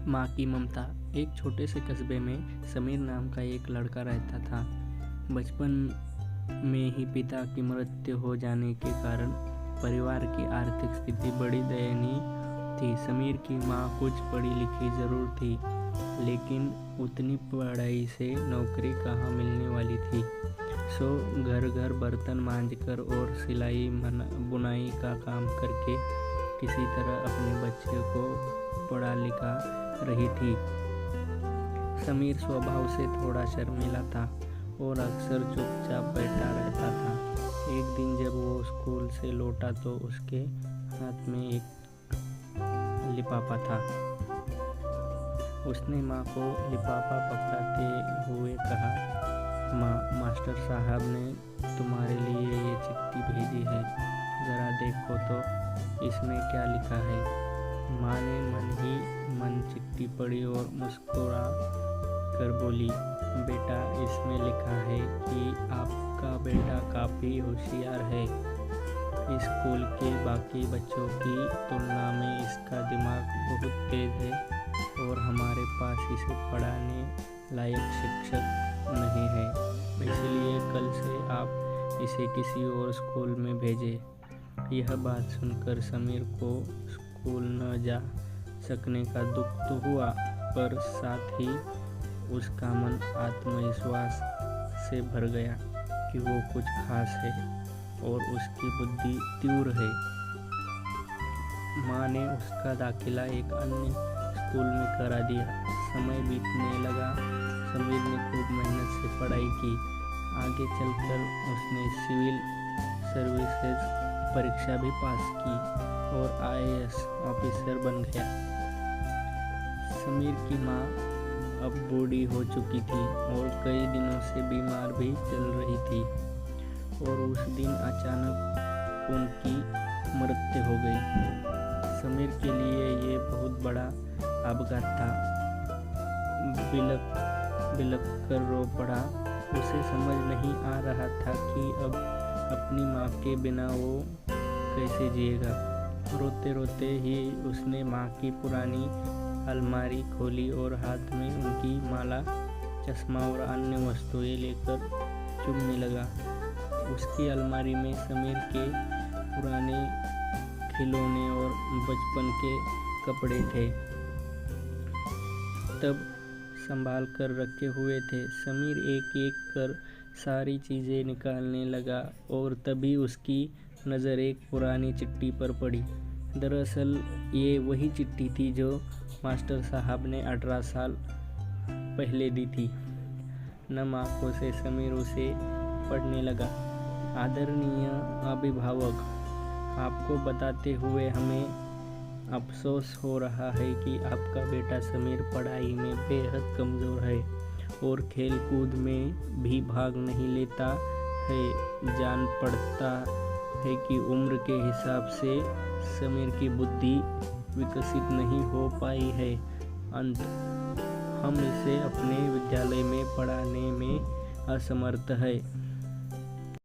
माँ की ममता। एक छोटे से कस्बे में समीर नाम का एक लड़का रहता था। बचपन में ही पिता की मृत्यु हो जाने के कारण परिवार की आर्थिक स्थिति बड़ी दयनीय थी। समीर की माँ कुछ पढ़ी लिखी जरूर थी, लेकिन उतनी पढ़ाई से नौकरी कहाँ मिलने वाली थी। सो घर घर बर्तन मांजकर और सिलाई बुनाई का काम करके किसी तरह अपने बच्चे को पढ़ा लिखा रही थी। समीर स्वभाव से थोड़ा शर्मीला था और अक्सर चुपचाप बैठा रहता था। एक दिन जब वो स्कूल से लौटा तो उसके हाथ में एक लिफाफा था। उसने माँ को लिफाफा पकड़ाते हुए कहा, माँ, मास्टर साहब ने तुम्हारे लिए ये चिट्ठी भेजी है, जरा देखो तो इसमें क्या लिखा है। माँ ने मन ही मन चिट्ठी पढ़ी और मुस्कुरा कर बोली, बेटा, इसमें लिखा है कि आपका बेटा काफ़ी होशियार है। स्कूल के बाकी बच्चों की तुलना में इसका दिमाग बहुत तेज है और हमारे पास इसे पढ़ाने लायक शिक्षक नहीं है, इसलिए कल से आप इसे किसी और स्कूल में भेजें। यह बात सुनकर समीर को स्कूल न जा सकने का दुख तो हुआ, पर साथ ही उसका मन आत्मविश्वास से भर गया कि वो कुछ खास है और उसकी बुद्धि तीव्र है। माँ ने उसका दाखिला एक अन्य स्कूल में करा दिया। समय बीतने लगा। समीर ने खूब मेहनत से पढ़ाई की। आगे चलकर उसने सिविल सर्विसेज परीक्षा भी पास की और IAS ऑफिसर बन गया। समीर की माँ अब बूढ़ी हो चुकी थी और कई दिनों से बीमार भी चल रही थी और उस दिन अचानक उनकी मृत्यु हो गई। समीर के लिए ये बहुत बड़ा आघात था। बिलक कर रो पड़ा। उसे समझ नहीं आ रहा था कि अब अपनी माँ के बिना वो कैसे जिएगा। रोते रोते ही उसने माँ की पुरानी अलमारी खोली और हाथ में उनकी माला, चश्मा और अन्य वस्तुएं लेकर चुनने लगा। उसकी अलमारी में समीर के पुराने खिलौने और बचपन के कपड़े थे, तब संभाल कर रखे हुए थे। समीर एक एक कर सारी चीज़ें निकालने लगा और तभी उसकी नज़र एक पुरानी चिट्ठी पर पड़ी। दरअसल ये वही चिट्ठी थी जो मास्टर साहब ने 18 साल पहले दी थी। नम आंखों से समीर उसे पढ़ने लगा। आदरणीय अभिभावक, आपको बताते हुए हमें अफसोस हो रहा है कि आपका बेटा समीर पढ़ाई में बेहद कमज़ोर है और खेल कूद में भी भाग नहीं लेता है। जान पड़ता है कि उम्र के हिसाब से समीर की बुद्धि विकसित नहीं हो पाई है। हम इसे अपने विद्यालय में पढ़ाने में असमर्थ है।